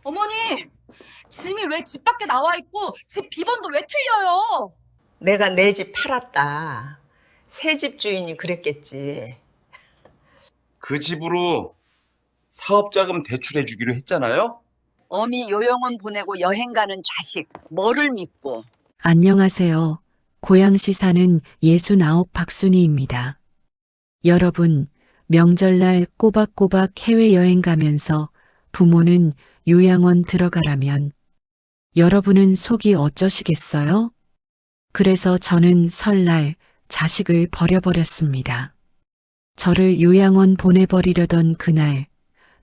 어머니, 짐이 왜 집 밖에 나와 있고 집 비번도 왜 틀려요? 내가 내 집 팔았다. 새 집 주인이 그랬겠지. 그 집으로 사업자금 대출해 주기로 했잖아요? 어미 요양원 보내고 여행 가는 자식, 뭐를 믿고. 안녕하세요. 고양시 사는 69 박순희입니다. 여러분, 명절날 꼬박꼬박 해외여행 가면서 부모는 요양원 들어가라면 여러분은 속이 어쩌시겠어요? 그래서 저는 설날 자식을 버려버렸습니다. 저를 요양원 보내버리려던 그날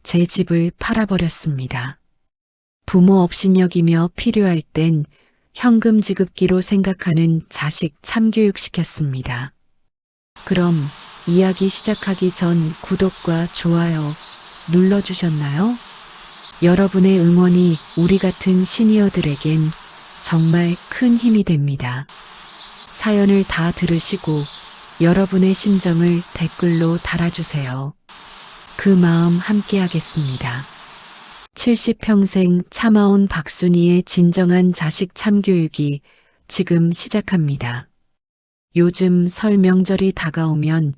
제 집을 팔아버렸습니다. 부모 업신여기며 필요할 땐 현금 지급기로 생각하는 자식 참교육시켰습니다. 그럼 이야기 시작하기 전 구독과 좋아요 눌러주셨나요? 여러분의 응원이 우리 같은 시니어들에겐 정말 큰 힘이 됩니다. 사연을 다 들으시고 여러분의 심정을 댓글로 달아주세요. 그 마음 함께 하겠습니다. 70평생 참아온 박순희의 진정한 자식 참교육이 지금 시작합니다. 요즘 설 명절이 다가오면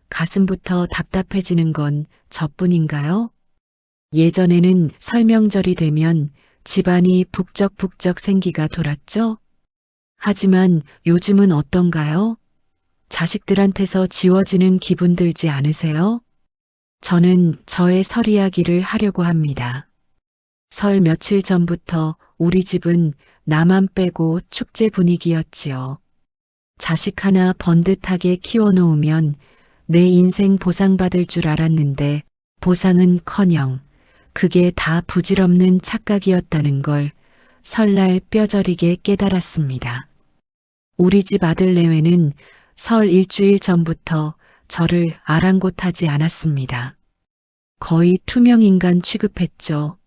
가슴부터 답답해지는 건 저뿐인가요? 예전에는 설 명절이 되면 집안이 북적북적 생기가 돌았죠? 하지만 요즘은 어떤가요? 자식들한테서 지워지는 기분 들지 않으세요? 저는 저의 설 이야기를 하려고 합니다. 설 며칠 전부터 우리 집은 나만 빼고 축제 분위기였지요. 자식 하나 번듯하게 키워놓으면 내 인생 보상받을 줄 알았는데 보상은커녕 그게 다 부질없는 착각이었다는 걸 설날 뼈저리게 깨달았습니다. 우리 집 아들 내외는 설 일주일 전부터 저를 아랑곳하지 않았습니다. 거의 투명인간 취급했죠.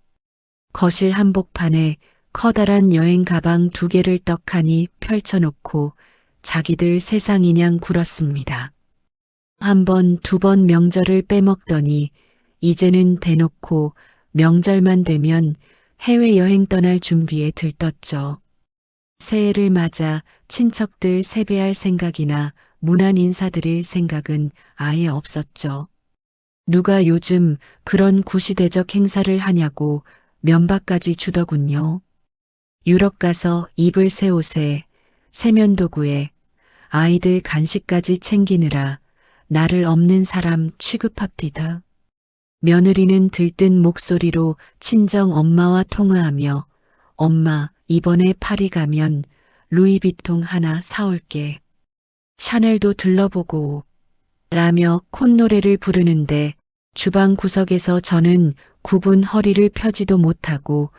거실 한복판에 커다란 여행 가방 2개를 떡하니 펼쳐놓고 자기들 세상인양 굴었습니다. 한 번, 2번 명절을 빼먹더니 이제는 대놓고 명절만 되면 해외여행 떠날 준비에 들떴죠. 새해를 맞아 친척들 세배할 생각이나 문안 인사드릴 생각은 아예 없었죠. 누가 요즘 그런 구시대적 행사를 하냐고 면박까지 주더군요. 유럽 가서 입을 새 옷에 세면도구에 아이들 간식까지 챙기느라 나를 없는 사람 취급합디다. 며느리는 들뜬 목소리로 친정 엄마와 통화하며 엄마 이번에 파리 가면 루이비통 하나 사올게. 샤넬도 들러보고 라며 콧노래를 부르는데 주방 구석에서 저는 굽은 허리를 펴지도 못하고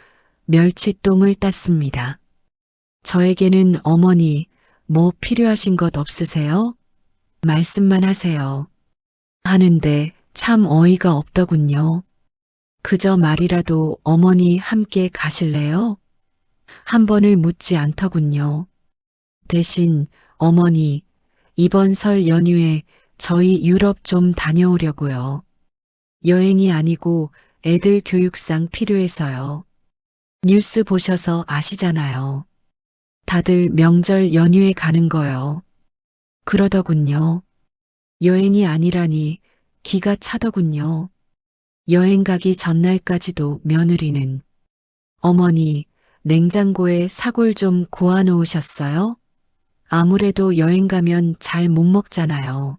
멸치똥을 땄습니다. 저에게는 어머니 뭐 필요하신 것 없으세요? 말씀만 하세요. 하는데 참 어이가 없더군요. 그저 말이라도 어머니 함께 가실래요? 한 번을 묻지 않더군요. 대신 어머니 이번 설 연휴에 저희 유럽 좀 다녀오려고요. 여행이 아니고 애들 교육상 필요해서요. 뉴스 보셔서 아시잖아요. 다들 명절 연휴에 가는 거요. 그러더군요. 여행이 아니라니 기가 차더군요. 여행 가기 전날까지도 며느리는 어머니 냉장고에 사골 좀 고아 놓으셨어요? 아무래도 여행 가면 잘 못 먹잖아요.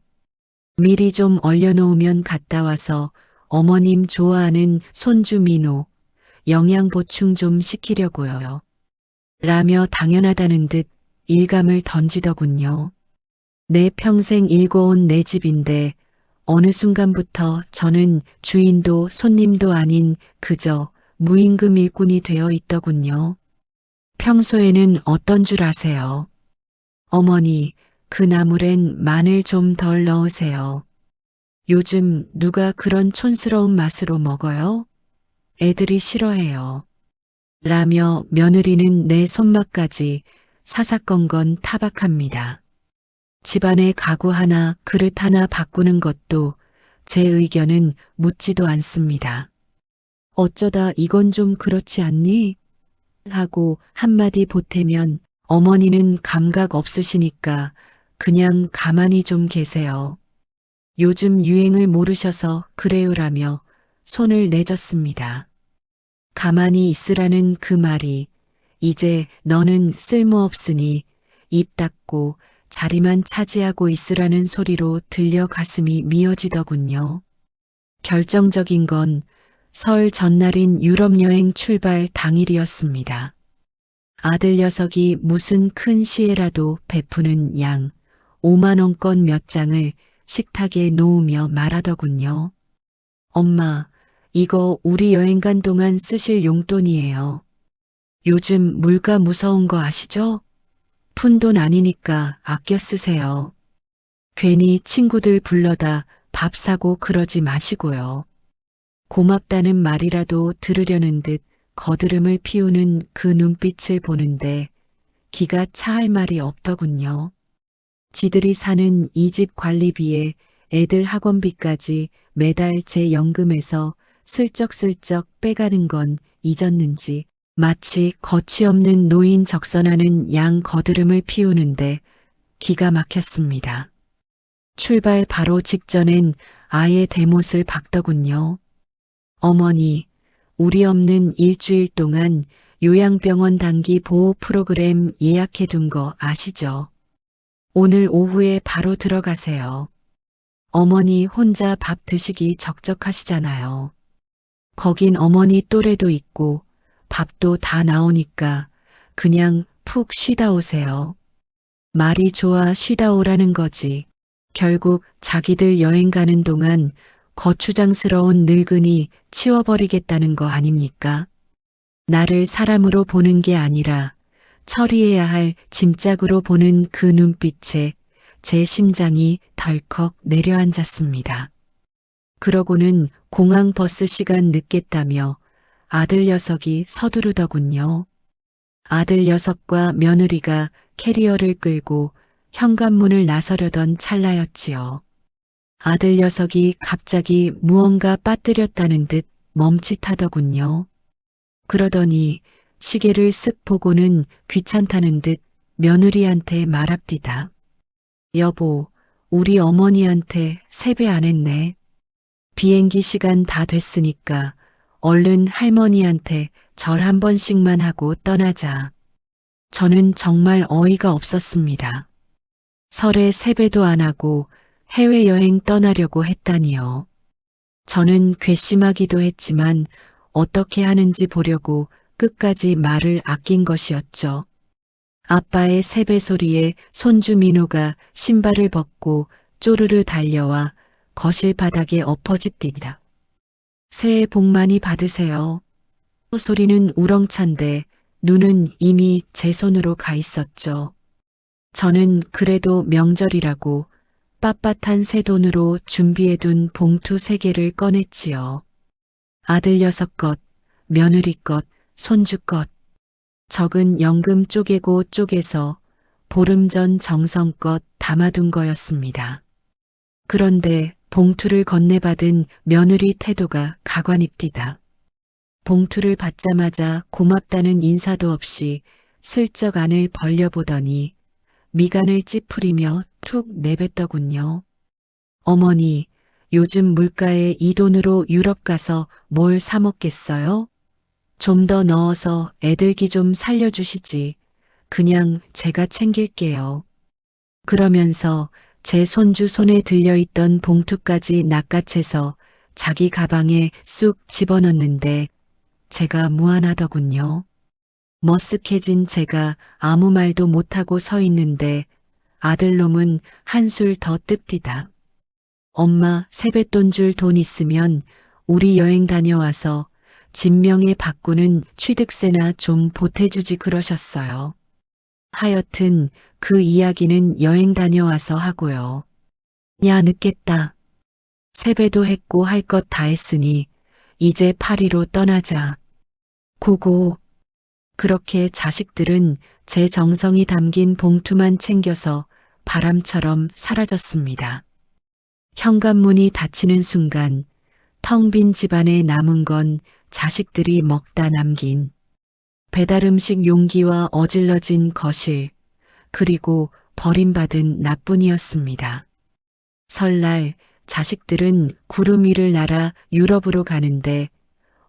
미리 좀 얼려놓으면 갔다 와서 어머님 좋아하는 손주 민호 영양 보충 좀 시키려고요. 라며 당연하다는 듯 일감을 던지더군요. 내 평생 일궈온 내 집인데 어느 순간부터 저는 주인도 손님도 아닌 그저 무임금 일꾼이 되어 있더군요. 평소에는 어떤 줄 아세요? 어머니, 그 나물엔 마늘 좀 덜 넣으세요. 요즘 누가 그런 촌스러운 맛으로 먹어요? 애들이 싫어해요. 라며 며느리는 내 손맛까지 사사건건 타박합니다. 집안의 가구 하나, 그릇 하나 바꾸는 것도 제 의견은 묻지도 않습니다. 어쩌다 이건 좀 그렇지 않니? 하고 한마디 보태면 어머니는 감각 없으시니까 그냥 가만히 좀 계세요. 요즘 유행을 모르셔서 그래요라며 손을 내젓습니다. 가만히 있으라는 그 말이 이제 너는 쓸모없으니 입 닫고 자리만 차지하고 있으라는 소리로 들려 가슴이 미어지더군요. 결정적인 건 설 전날인 유럽 여행 출발 당일이었습니다. 아들 녀석이 무슨 큰 시에라도 베푸는 양 5만 원권 몇 장을 식탁에 놓으며 말하더군요. 엄마, 이거 우리 여행 간 동안 쓰실 용돈이에요. 요즘 물가 무서운 거 아시죠? 푼돈 아니니까 아껴 쓰세요. 괜히 친구들 불러다 밥 사고 그러지 마시고요. 고맙다는 말이라도 들으려는 듯 거드름을 피우는 그 눈빛을 보는데 기가 차할 말이 없더군요. 지들이 사는 이 집 관리비에 애들 학원비까지 매달 제 연금에서 슬쩍슬쩍 빼가는 건 잊었는지 마치 거치 없는 노인 적선하는 양 거드름을 피우는데 기가 막혔습니다. 출발 바로 직전엔 아예 대못을 박더군요. 어머니, 우리 없는 일주일 동안 요양병원 단기 보호 프로그램 예약해둔 거 아시죠? 오늘 오후에 바로 들어가세요. 어머니 혼자 밥 드시기 적적하시잖아요. 거긴 어머니 또래도 있고 밥도 다 나오니까 그냥 푹 쉬다 오세요. 말이 좋아 쉬다 오라는 거지. 결국 자기들 여행 가는 동안 거추장스러운 늙은이 치워버리겠다는 거 아닙니까? 나를 사람으로 보는 게 아니라 처리해야 할 짐짝으로 보는 그 눈빛에 제 심장이 덜컥 내려앉았습니다. 그러고는 공항 버스 시간 늦겠다며 아들 녀석이 서두르더군요. 아들 녀석과 며느리가 캐리어를 끌고 현관문을 나서려던 찰나였지요. 아들 녀석이 갑자기 무언가 빠뜨렸다는 듯 멈칫하더군요. 그러더니 시계를 쓱 보고는 귀찮다는 듯 며느리한테 말합디다. 여보, 우리 어머니한테 세배 안 했네. 비행기 시간 다 됐으니까 얼른 할머니한테 절 한 번씩만 하고 떠나자. 저는 정말 어이가 없었습니다. 설에 세배도 안 하고 해외여행 떠나려고 했다니요. 저는 괘씸하기도 했지만 어떻게 하는지 보려고 끝까지 말을 아낀 것이었죠. 아빠의 세배 소리에 손주 민호가 신발을 벗고 쪼르르 달려와 거실 바닥에 엎어집디다. 새해 복 많이 받으세요. 소리는 우렁찬데 눈은 이미 제 손으로 가 있었죠. 저는 그래도 명절이라고 빳빳한 새 돈으로 준비해둔 봉투 3개를 꺼냈지요. 아들 녀석 것, 며느리 것, 손주 것. 적은 연금 쪼개고 쪼개서 보름 전 정성껏 담아둔 거였습니다. 그런데 봉투를 건네받은 며느리 태도가 가관입디다. 봉투를 받자마자 고맙다는 인사도 없이 슬쩍 안을 벌려보더니 미간을 찌푸리며 툭 내뱉더군요. 어머니, 요즘 물가에 이 돈으로 유럽 가서 뭘 사 먹겠어요? 좀 더 넣어서 애들기 좀 살려주시지. 그냥 제가 챙길게요. 그러면서 제 손주 손에 들려있던 봉투까지 낚아채서 자기 가방에 쑥 집어넣는데 제가 무안하더군요. 머쓱해진 제가 아무 말도 못하고 서 있는데 아들놈은 한술 더 뜹디다. 엄마 세뱃돈 줄 돈 있으면 우리 여행 다녀와서 진명에 바꾸는 취득세나 좀 보태주지 그러셨어요. 하여튼 그 이야기는 여행 다녀와서 하고요. 야 늦겠다. 세배도 했고 할 것 다 했으니 이제 파리로 떠나자. 고고. 그렇게 자식들은 제 정성이 담긴 봉투만 챙겨서 바람처럼 사라졌습니다. 현관문이 닫히는 순간 텅 빈 집안에 남은 건 자식들이 먹다 남긴 배달음식 용기와 어질러진 거실, 그리고 버림받은 나뿐이었습니다. 설날 자식들은 구름 위를 날아 유럽으로 가는데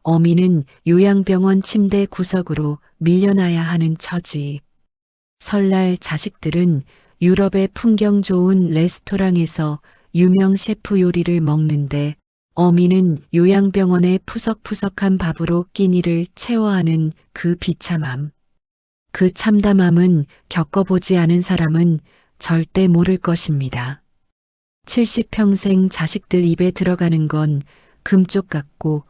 어미는 요양병원 침대 구석으로 밀려나야 하는 처지. 설날 자식들은 유럽의 풍경 좋은 레스토랑에서 유명 셰프 요리를 먹는데 어미는 요양병원의 푸석푸석한 밥으로 끼니를 채워하는 그 비참함. 그 참담함은 겪어보지 않은 사람은 절대 모를 것입니다. 70평생 자식들 입에 들어가는 건 금쪽 같고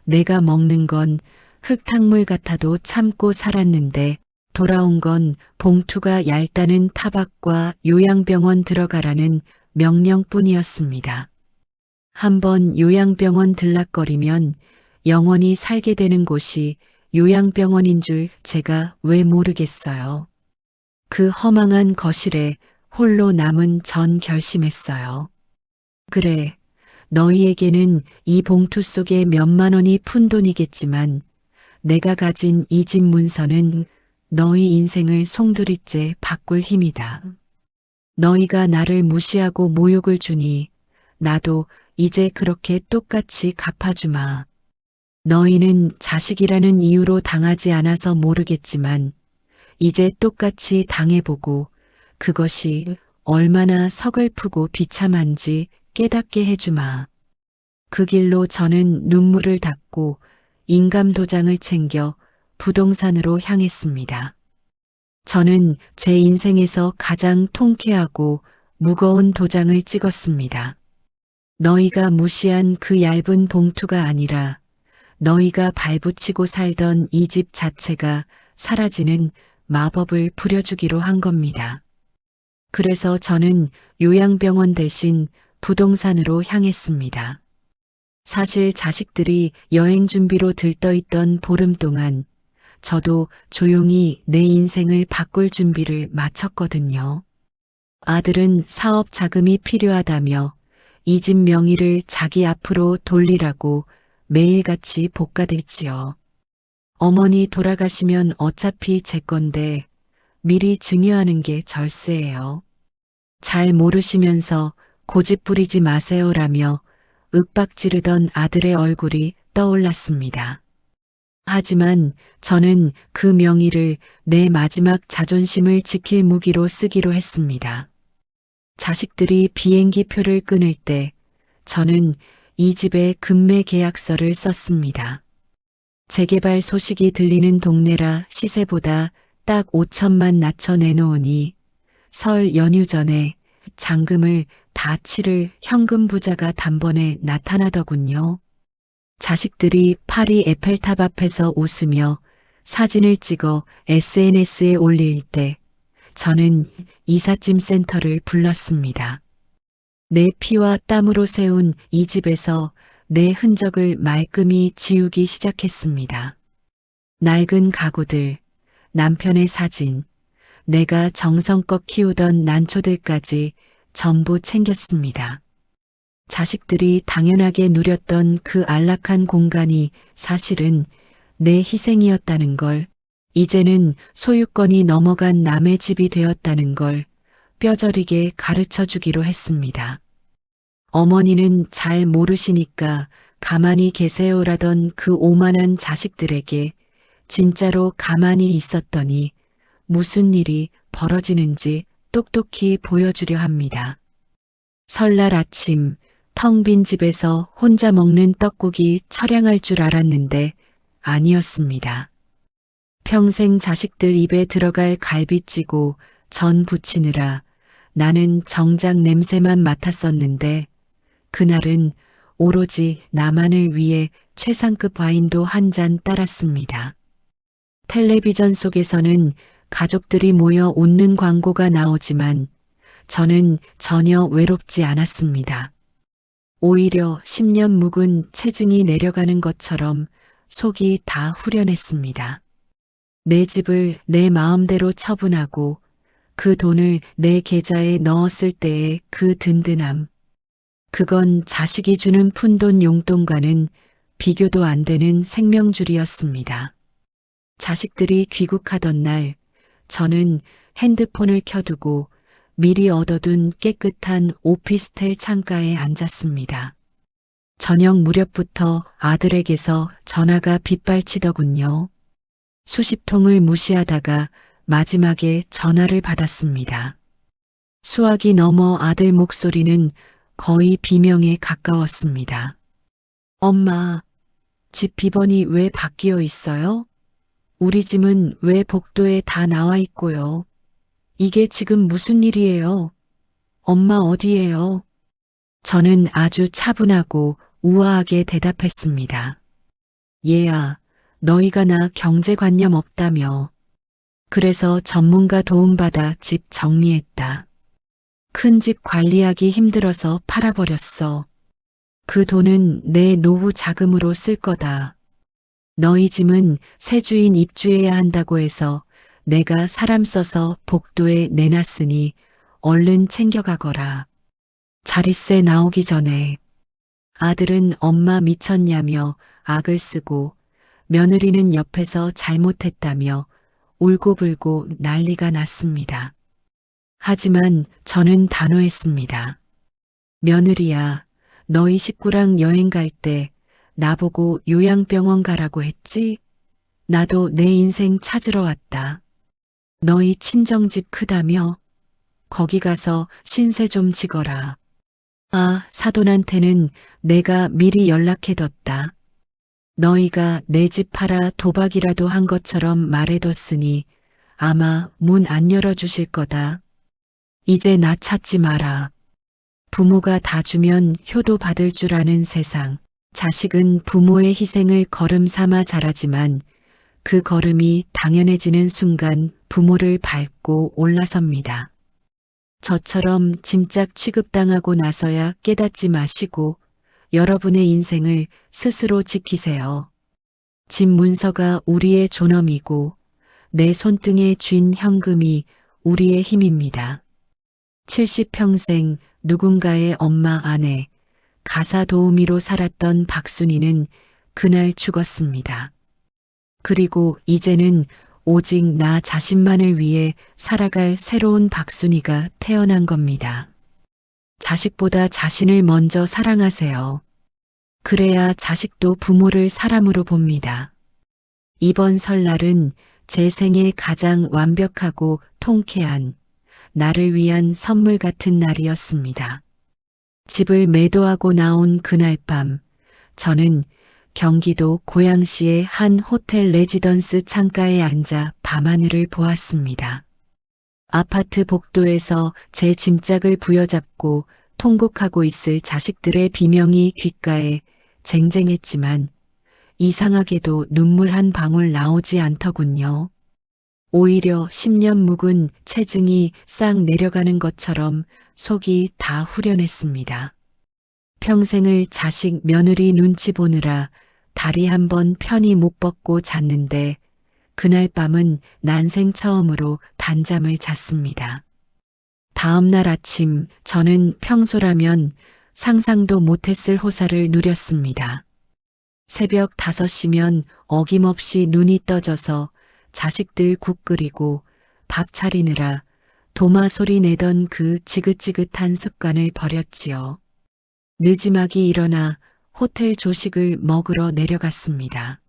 내가 먹는 건 흙탕물 같아도 참고 살았는데 돌아온 건 봉투가 얇다는 타박과 요양병원 들어가라는 명령뿐이었습니다. 한번 요양병원 들락거리면 영원히 살게 되는 곳이 요양병원인 줄 제가 왜 모르겠어요. 그 허망한 거실에 홀로 남은 전 결심했어요. 그래, 너희에게는 이 봉투 속에 몇만 원이 푼돈이겠지만 내가 가진 이 집 문서는 너희 인생을 송두리째 바꿀 힘이다. 너희가 나를 무시하고 모욕을 주니 나도 이제 그렇게 똑같이 갚아주마. 너희는 자식이라는 이유로 당하지 않아서 모르겠지만 이제 똑같이 당해보고 그것이 얼마나 서글프고 비참한지 깨닫게 해주마. 그 길로 저는 눈물을 닦고 인감도장을 챙겨 부동산으로 향했습니다. 저는 제 인생에서 가장 통쾌하고 무거운 도장을 찍었습니다. 너희가 무시한 그 얇은 봉투가 아니라 너희가 발붙이고 살던 이 집 자체가 사라지는 마법을 부려주기로 한 겁니다. 그래서 저는 요양병원 대신 부동산으로 향했습니다. 사실 자식들이 여행 준비로 들떠있던 보름 동안 저도 조용히 내 인생을 바꿀 준비를 마쳤거든요. 아들은 사업 자금이 필요하다며 이 집 명의를 자기 앞으로 돌리라고 매일같이 볶아댔지요. 어머니 돌아가시면 어차피 제 건데 미리 증여하는 게 절세예요. 잘 모르시면서 고집 부리지 마세요라며 윽박지르던 아들의 얼굴이 떠올랐습니다. 하지만 저는 그 명의를 내 마지막 자존심을 지킬 무기로 쓰기로 했습니다. 자식들이 비행기 표를 끊을 때 저는 이 집에 금매 계약서를 썼습니다. 재개발 소식이 들리는 동네라 시세보다 딱 5천만 낮춰 내놓으니 설 연휴 전에 잔금을 다 치를 현금 부자가 단번에 나타나더군요. 자식들이 파리 에펠탑 앞에서 웃으며 사진을 찍어 SNS에 올릴 때 저는 이삿짐 센터를 불렀습니다. 내 피와 땀으로 세운 이 집에서 내 흔적을 말끔히 지우기 시작했습니다. 낡은 가구들, 남편의 사진, 내가 정성껏 키우던 난초들까지 전부 챙겼습니다. 자식들이 당연하게 누렸던 그 안락한 공간이 사실은 내 희생이었다는 걸, 이제는 소유권이 넘어간 남의 집이 되었다는 걸 뼈저리게 가르쳐 주기로 했습니다. 어머니는 잘 모르시니까 가만히 계세요라던 그 오만한 자식들에게 진짜로 가만히 있었더니 무슨 일이 벌어지는지 똑똑히 보여주려 합니다. 설날 아침 텅 빈 집에서 혼자 먹는 떡국이 처량할 줄 알았는데 아니었습니다. 평생 자식들 입에 들어갈 갈비찌고 전 부치느라 나는 정작 냄새만 맡았었는데 그날은 오로지 나만을 위해 최상급 와인도 한 잔 따랐습니다. 텔레비전 속에서는 가족들이 모여 웃는 광고가 나오지만 저는 전혀 외롭지 않았습니다. 오히려 10년 묵은 체증이 내려가는 것처럼 속이 다 후련했습니다. 내 집을 내 마음대로 처분하고 그 돈을 내 계좌에 넣었을 때의 그 든든함. 그건 자식이 주는 푼돈 용돈과는 비교도 안 되는 생명줄이었습니다. 자식들이 귀국하던 날, 저는 핸드폰을 켜두고 미리 얻어둔 깨끗한 오피스텔 창가에 앉았습니다. 저녁 무렵부터 아들에게서 전화가 빗발치더군요. 수십 통을 무시하다가 마지막에 전화를 받았습니다. 수화기 넘어 아들 목소리는 거의 비명에 가까웠습니다. 엄마, 집 비번이 왜 바뀌어 있어요? 우리 집은 왜 복도에 다 나와 있고요? 이게 지금 무슨 일이에요? 엄마 어디에요? 저는 아주 차분하고 우아하게 대답했습니다. 얘야, 너희가 나 경제관념 없다며. 그래서 전문가 도움받아 집 정리했다. 큰 집 관리하기 힘들어서 팔아버렸어. 그 돈은 내 노후 자금으로 쓸 거다. 너희 집은 새 주인 입주해야 한다고 해서 내가 사람 써서 복도에 내놨으니 얼른 챙겨가거라. 자릿세 나오기 전에. 아들은 엄마 미쳤냐며 악을 쓰고 며느리는 옆에서 잘못했다며 울고불고 난리가 났습니다. 하지만 저는 단호했습니다. 며느리야, 너희 식구랑 여행 갈 때 나보고 요양병원 가라고 했지? 나도 내 인생 찾으러 왔다. 너희 친정집 크다며? 거기 가서 신세 좀 지거라. 아, 사돈한테는 내가 미리 연락해뒀다. 너희가 내 집 팔아 도박이라도 한 것처럼 말해뒀으니 아마 문 안 열어주실 거다. 이제 나 찾지 마라. 부모가 다 주면 효도 받을 줄 아는 세상. 자식은 부모의 희생을 걸음 삼아 자라지만 그 걸음이 당연해지는 순간 부모를 밟고 올라섭니다. 저처럼 짐짝 취급당하고 나서야 깨닫지 마시고 여러분의 인생을 스스로 지키세요. 집 문서가 우리의 존엄이고 내 손등에 쥔 현금이 우리의 힘입니다. 70평생 누군가의 엄마 아내, 가사 도우미로 살았던 박순이는 그날 죽었습니다. 그리고 이제는 오직 나 자신만을 위해 살아갈 새로운 박순이가 태어난 겁니다. 자식보다 자신을 먼저 사랑하세요. 그래야 자식도 부모를 사람으로 봅니다. 이번 설날은 제 생애 가장 완벽하고 통쾌한 나를 위한 선물 같은 날이었습니다. 집을 매도하고 나온 그날 밤, 저는 경기도 고양시의 한 호텔 레지던스 창가에 앉아 밤하늘을 보았습니다. 아파트 복도에서 제 짐짝을 부여잡고 통곡하고 있을 자식들의 비명이 귓가에 쟁쟁했지만 이상하게도 눈물 한 방울 나오지 않더군요. 오히려 10년 묵은 체증이 싹 내려가는 것처럼 속이 다 후련했습니다. 평생을 자식 며느리 눈치 보느라 다리 한번 편히 못 뻗고 잤는데 그날 밤은 난생 처음으로 단잠을 잤습니다. 다음 날 아침 저는 평소라면 상상도 못했을 호사를 누렸습니다. 새벽 5시면 어김없이 눈이 떠져서 자식들 국 끓이고 밥 차리느라 도마 소리 내던 그 지긋지긋한 습관을 버렸지요. 늦지막이 일어나 호텔 조식을 먹으러 내려갔습니다.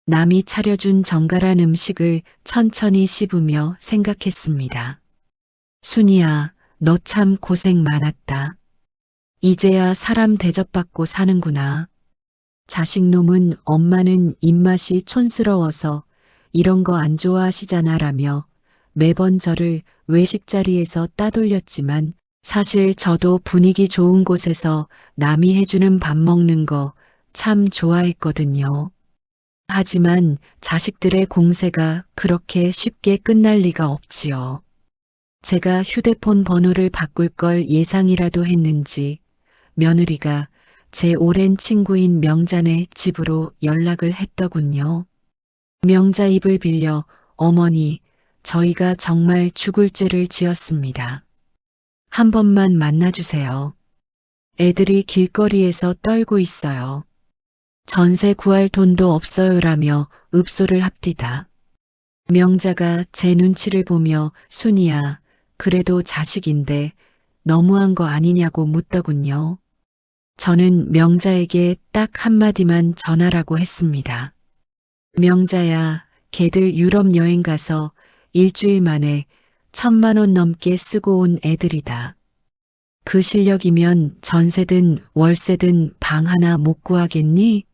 남이 차려준 정갈한 음식을 천천히 씹으며 생각했습니다. 순이야, 너 참 고생 많았다. 이제야 사람 대접받고 사는구나. 자식놈은 엄마는 입맛이 촌스러워서 이런 거 안 좋아하시잖아 라며 매번 저를 외식 자리에서 따돌렸지만 사실 저도 분위기 좋은 곳에서 남이 해주는 밥 먹는 거 참 좋아했거든요. 하지만 자식들의 공세가 그렇게 쉽게 끝날 리가 없지요. 제가 휴대폰 번호를 바꿀 걸 예상이라도 했는지 며느리가 제 오랜 친구인 명자네 집으로 연락을 했더군요. 명자 입을 빌려 어머니, 저희가 정말 죽을 죄를 지었습니다. 한 번만 만나주세요. 애들이 길거리에서 떨고 있어요. 전세 구할 돈도 없어요라며 읍소를 합디다. 명자가 제 눈치를 보며 순이야, 그래도 자식인데 너무한 거 아니냐고 묻더군요. 저는 명자에게 딱 한마디만 전하라고 했습니다. 명자야, 걔들 유럽 여행 가서 일주일 만에 1,000만 원 넘게 쓰고 온 애들이다. 그 실력이면 전세든 월세든 방 하나 못 구하겠니?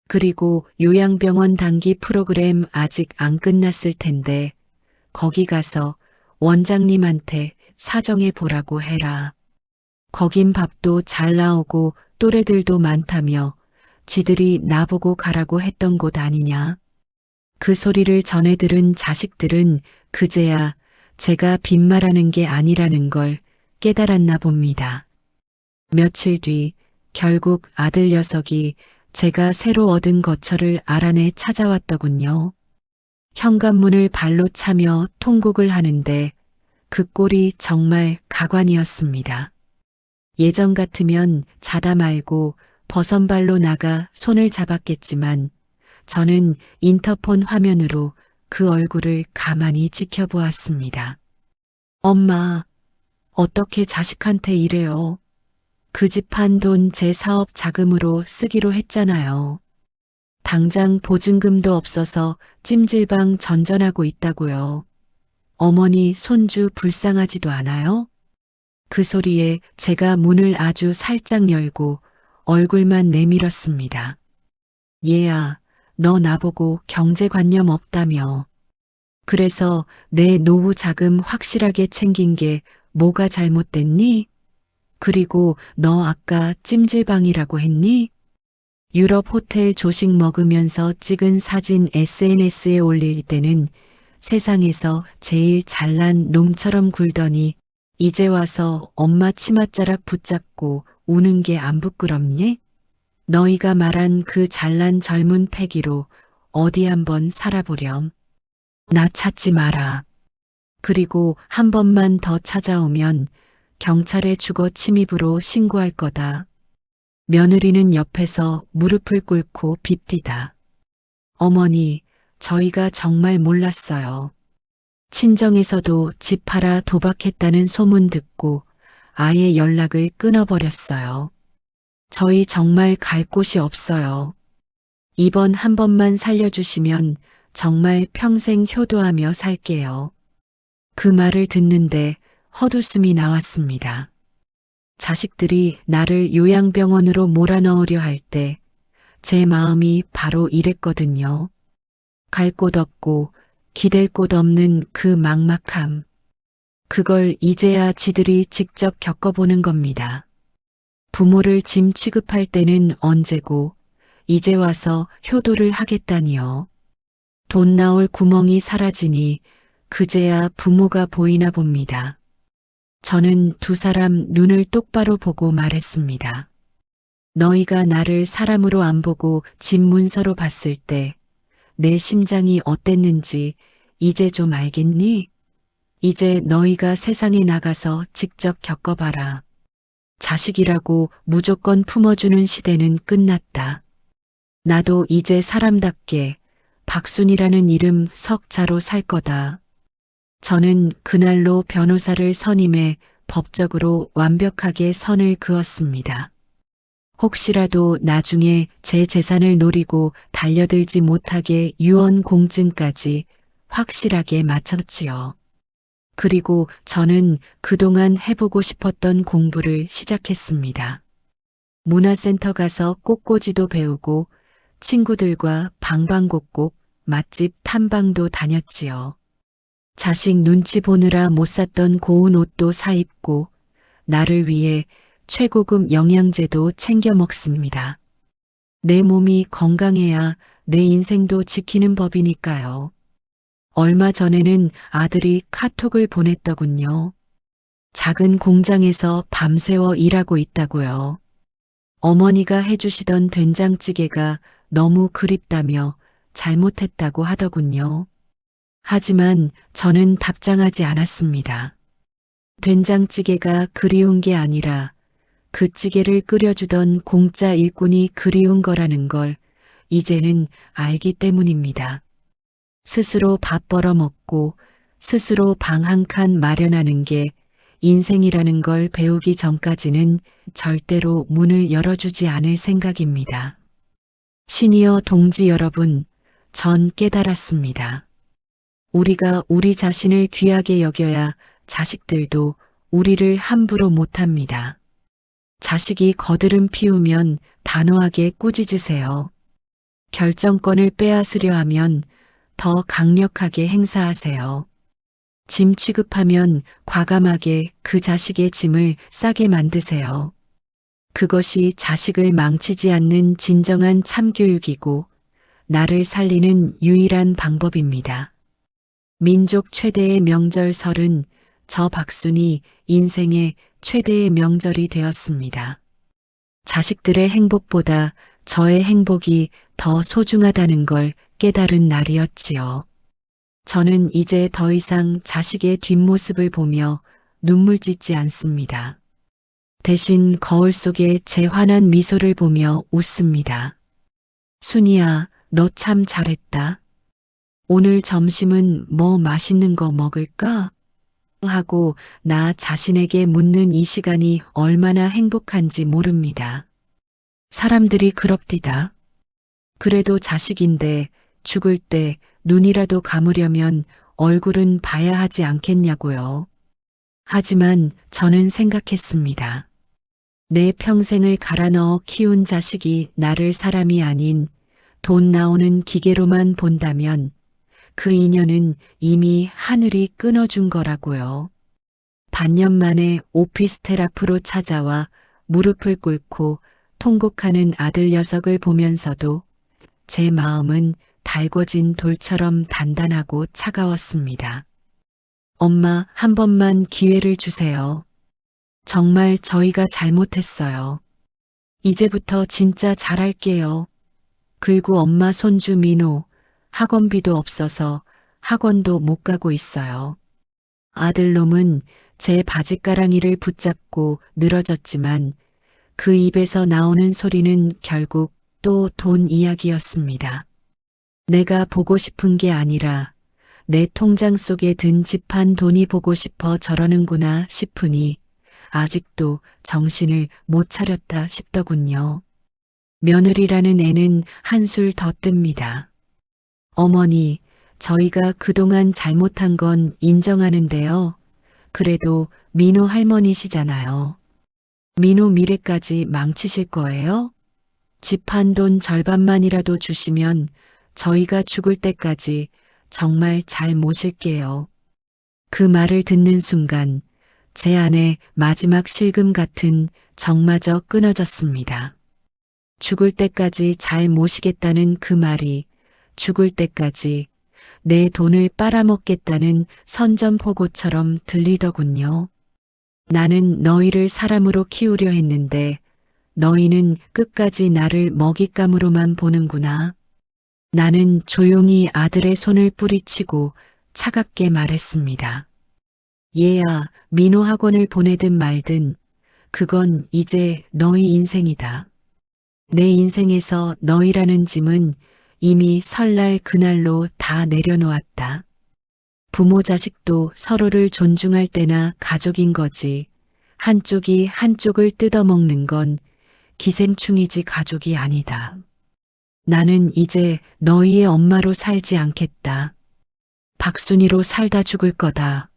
그리고 요양병원 단기 프로그램 아직 안 끝났을 텐데 거기 가서 원장님한테 사정해 보라고 해라. 거긴 밥도 잘 나오고 또래들도 많다며 지들이 나보고 가라고 했던 곳 아니냐. 그 소리를 전해 들은 자식들은 그제야 제가 빈말하는 게 아니라는 걸 깨달았나 봅니다. 며칠 뒤 결국 아들 녀석이 제가 새로 얻은 거처를 알아내 찾아왔더군요. 현관문을 발로 차며 통곡을 하는데 그 꼴이 정말 가관이었습니다. 예전 같으면 자다 말고 버선발로 나가 손을 잡았겠지만 저는 인터폰 화면으로 그 얼굴을 가만히 지켜보았습니다. 엄마, 어떻게 자식한테 이래요? 그 집 판 돈 제 사업 자금으로 쓰기로 했잖아요. 당장 보증금도 없어서 찜질방 전전하고 있다고요. 어머니 손주 불쌍하지도 않아요? 그 소리에 제가 문을 아주 살짝 열고 얼굴만 내밀었습니다. 얘야, 너 나보고 경제관념 없다며. 그래서 내 노후 자금 확실하게 챙긴 게 뭐가 잘못됐니? 그리고 너 아까 찜질방이라고 했니? 유럽 호텔 조식 먹으면서 찍은 사진 SNS에 올릴 때는 세상에서 제일 잘난 놈처럼 굴더니 이제 와서 엄마 치맛자락 붙잡고 우는 게 안 부끄럽니? 너희가 말한 그 잘난 젊은 패기로 어디 한번 살아보렴. 나 찾지 마라. 그리고 한 번만 더 찾아오면 경찰에 주거 침입으로 신고할 거다. 며느리는 옆에서 무릎을 꿇고 빕디다. 어머니, 저희가 정말 몰랐어요. 친정에서도 집 팔아 도박했다는 소문 듣고 아예 연락을 끊어버렸어요. 저희 정말 갈 곳이 없어요. 이번 한 번만 살려주시면 정말 평생 효도하며 살게요. 그 말을 듣는데 헛웃음이 나왔습니다. 자식들이 나를 요양병원으로 몰아넣으려 할 때 제 마음이 바로 이랬거든요. 갈 곳 없고 기댈 곳 없는 그 막막함. 그걸 이제야 지들이 직접 겪어보는 겁니다. 부모를 짐 취급할 때는 언제고 이제 와서 효도를 하겠다니요. 돈 나올 구멍이 사라지니 그제야 부모가 보이나 봅니다. 저는 두 사람 눈을 똑바로 보고 말했습니다. 너희가 나를 사람으로 안 보고 집 문서로 봤을 때 내 심장이 어땠는지 이제 좀 알겠니? 이제 너희가 세상에 나가서 직접 겪어봐라. 자식이라고 무조건 품어주는 시대는 끝났다. 나도 이제 사람답게 박순이라는 이름 석자로 살 거다. 저는 그날로 변호사를 선임해 법적으로 완벽하게 선을 그었습니다. 혹시라도 나중에 제 재산을 노리고 달려들지 못하게 유언 공증까지 확실하게 마쳤지요. 그리고 저는 그동안 해보고 싶었던 공부를 시작했습니다. 문화센터 가서 꽃꽂이도 배우고 친구들과 방방곡곡 맛집 탐방도 다녔지요. 자식 눈치 보느라 못 샀던 고운 옷도 사입고 나를 위해 최고급 영양제도 챙겨 먹습니다. 내 몸이 건강해야 내 인생도 지키는 법이니까요. 얼마 전에는 아들이 카톡을 보냈더군요. 작은 공장에서 밤새워 일하고 있다고요. 어머니가 해주시던 된장찌개가 너무 그립다며 잘못했다고 하더군요. 하지만 저는 답장하지 않았습니다. 된장찌개가 그리운 게 아니라 그 찌개를 끓여주던 공짜 일꾼이 그리운 거라는 걸 이제는 알기 때문입니다. 스스로 밥 벌어 먹고 스스로 방 한 칸 마련하는 게 인생이라는 걸 배우기 전까지는 절대로 문을 열어주지 않을 생각입니다. 시니어 동지 여러분, 전 깨달았습니다. 우리가 우리 자신을 귀하게 여겨야 자식들도 우리를 함부로 못합니다. 자식이 거드름 피우면 단호하게 꾸짖으세요. 결정권을 빼앗으려 하면 더 강력하게 행사하세요. 짐 취급하면 과감하게 그 자식의 짐을 싸게 만드세요. 그것이 자식을 망치지 않는 진정한 참교육이고 나를 살리는 유일한 방법입니다. 민족 최대의 명절 설은 저 박순이 인생의 최대의 명절이 되었습니다. 자식들의 행복보다 저의 행복이 더 소중하다는 걸 깨달은 날이었지요. 저는 이제 더 이상 자식의 뒷모습을 보며 눈물 짓지 않습니다. 대신 거울 속에 제 환한 미소를 보며 웃습니다. 순이야, 너 참 잘했다. 오늘 점심은 뭐 맛있는 거 먹을까? 하고 나 자신에게 묻는 이 시간이 얼마나 행복한지 모릅니다. 사람들이 그럽디다. 그래도 자식인데 죽을 때 눈이라도 감으려면 얼굴은 봐야 하지 않겠냐고요. 하지만 저는 생각했습니다. 내 평생을 갈아 넣어 키운 자식이 나를 사람이 아닌 돈 나오는 기계로만 본다면 그 인연은 이미 하늘이 끊어준 거라고요. 반년 만에 오피스텔 앞으로 찾아와 무릎을 꿇고 통곡하는 아들 녀석을 보면서도 제 마음은 달궈진 돌처럼 단단하고 차가웠습니다. 엄마, 한 번만 기회를 주세요. 정말 저희가 잘못했어요. 이제부터 진짜 잘할게요. 그리고 엄마 손주 민호, 학원비도 없어서 학원도 못 가고 있어요. 아들놈은 제 바지가랑이를 붙잡고 늘어졌지만 그 입에서 나오는 소리는 결국 또 돈 이야기였습니다. 내가 보고 싶은 게 아니라 내 통장 속에 든 집한 돈이 보고 싶어 저러는구나 싶으니 아직도 정신을 못 차렸다 싶더군요. 며느리라는 애는 한술 더 뜹니다. 어머니, 저희가 그동안 잘못한 건 인정하는데요. 그래도 민호 할머니시잖아요. 민호 미래까지 망치실 거예요? 집한 돈 절반만이라도 주시면 저희가 죽을 때까지 정말 잘 모실게요. 그 말을 듣는 순간 제 안에 마지막 실금 같은 정마저 끊어졌습니다. 죽을 때까지 잘 모시겠다는 그 말이 죽을 때까지 내 돈을 빨아먹겠다는 선전포고처럼 들리더군요. 나는 너희를 사람으로 키우려 했는데 너희는 끝까지 나를 먹잇감으로만 보는구나. 나는 조용히 아들의 손을 뿌리치고 차갑게 말했습니다. 얘야, 민호 학원을 보내든 말든 그건 이제 너희 인생이다. 내 인생에서 너희라는 짐은 이미 설날 그날로 다 내려놓았다. 부모 자식도 서로를 존중할 때나 가족인 거지. 한쪽이 한쪽을 뜯어먹는 건 기생충이지 가족이 아니다. 나는 이제 너희의 엄마로 살지 않겠다. 박순이로 살다 죽을 거다.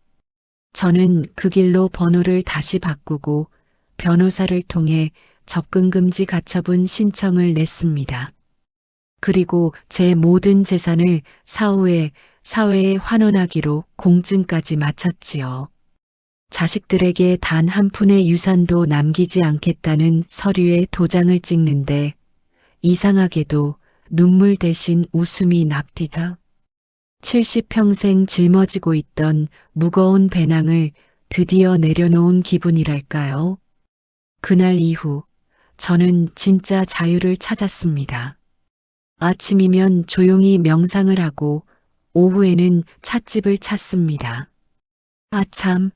저는 그 길로 번호를 다시 바꾸고 변호사를 통해 접근금지 가처분 신청을 냈습니다. 그리고 제 모든 재산을 사후에 사회에 환원하기로 공증까지 마쳤지요. 자식들에게 단 한 푼의 유산도 남기지 않겠다는 서류에 도장을 찍는데 이상하게도 눈물 대신 웃음이 납디다. 70평생 짊어지고 있던 무거운 배낭을 드디어 내려놓은 기분이랄까요. 그날 이후 저는 진짜 자유를 찾았습니다. 아침이면 조용히 명상을 하고 오후에는 찻집을 찾습니다. 아참,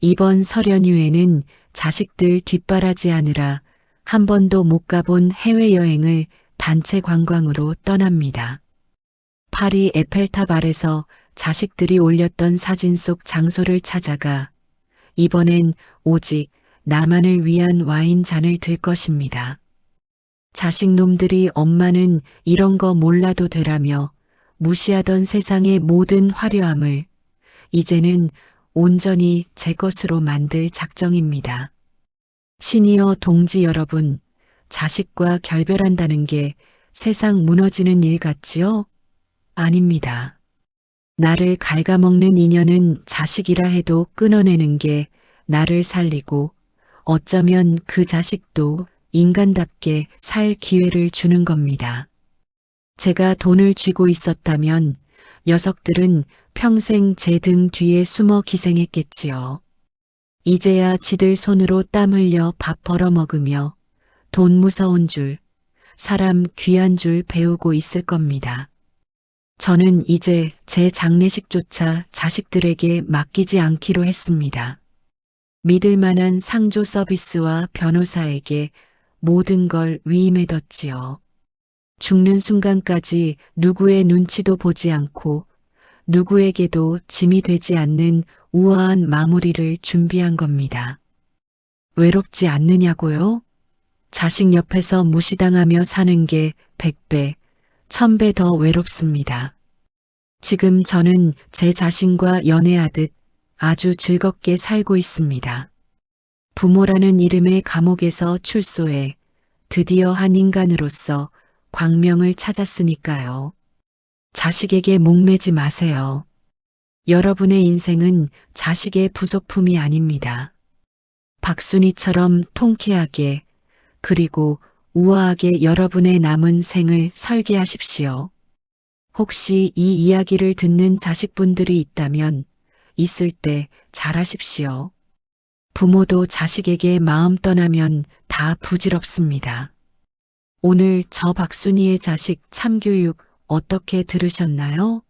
이번 설 연휴에는 자식들 뒷바라지하느라 한 번도 못 가본 해외여행을 단체 관광으로 떠납니다. 파리 에펠탑 아래서 자식들이 올렸던 사진 속 장소를 찾아가 이번엔 오직 나만을 위한 와인 잔을 들 것입니다. 자식놈들이 엄마는 이런 거 몰라도 되라며 무시하던 세상의 모든 화려함을 이제는 온전히 제 것으로 만들 작정입니다. 시니어 동지 여러분, 자식과 결별한다는 게 세상 무너지는 일 같지요? 아닙니다. 나를 갉아먹는 인연은 자식이라 해도 끊어내는 게 나를 살리고 어쩌면 그 자식도 인간답게 살 기회를 주는 겁니다. 제가 돈을 쥐고 있었다면 녀석들은 평생 제 등 뒤에 숨어 기생했겠지요. 이제야 지들 손으로 땀 흘려 밥 벌어 먹으며 돈 무서운 줄, 사람 귀한 줄 배우고 있을 겁니다. 저는 이제 제 장례식조차 자식들에게 맡기지 않기로 했습니다. 믿을 만한 상조 서비스와 변호사에게 모든 걸 위임해뒀지요. 죽는 순간까지 누구의 눈치도 보지 않고 누구에게도 짐이 되지 않는 우아한 마무리를 준비한 겁니다. 외롭지 않느냐고요? 자식 옆에서 무시당하며 사는 게 100배, 1000배 더 외롭습니다. 지금 저는 제 자신과 연애하듯 아주 즐겁게 살고 있습니다. 부모라는 이름의 감옥에서 출소해 드디어 한 인간으로서 광명을 찾았으니까요. 자식에게 목매지 마세요. 여러분의 인생은 자식의 부속품이 아닙니다. 박순이처럼 통쾌하게 그리고 우아하게 여러분의 남은 생을 설계하십시오. 혹시 이 이야기를 듣는 자식분들이 있다면 있을 때 잘하십시오. 부모도 자식에게 마음 떠나면 다 부질없습니다. 오늘 저 박순이의 자식 참교육 어떻게 들으셨나요?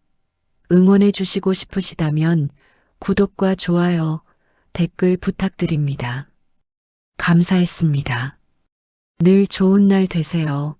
응원해 주시고 싶으시다면 구독과 좋아요, 댓글 부탁드립니다. 감사했습니다. 늘 좋은 날 되세요.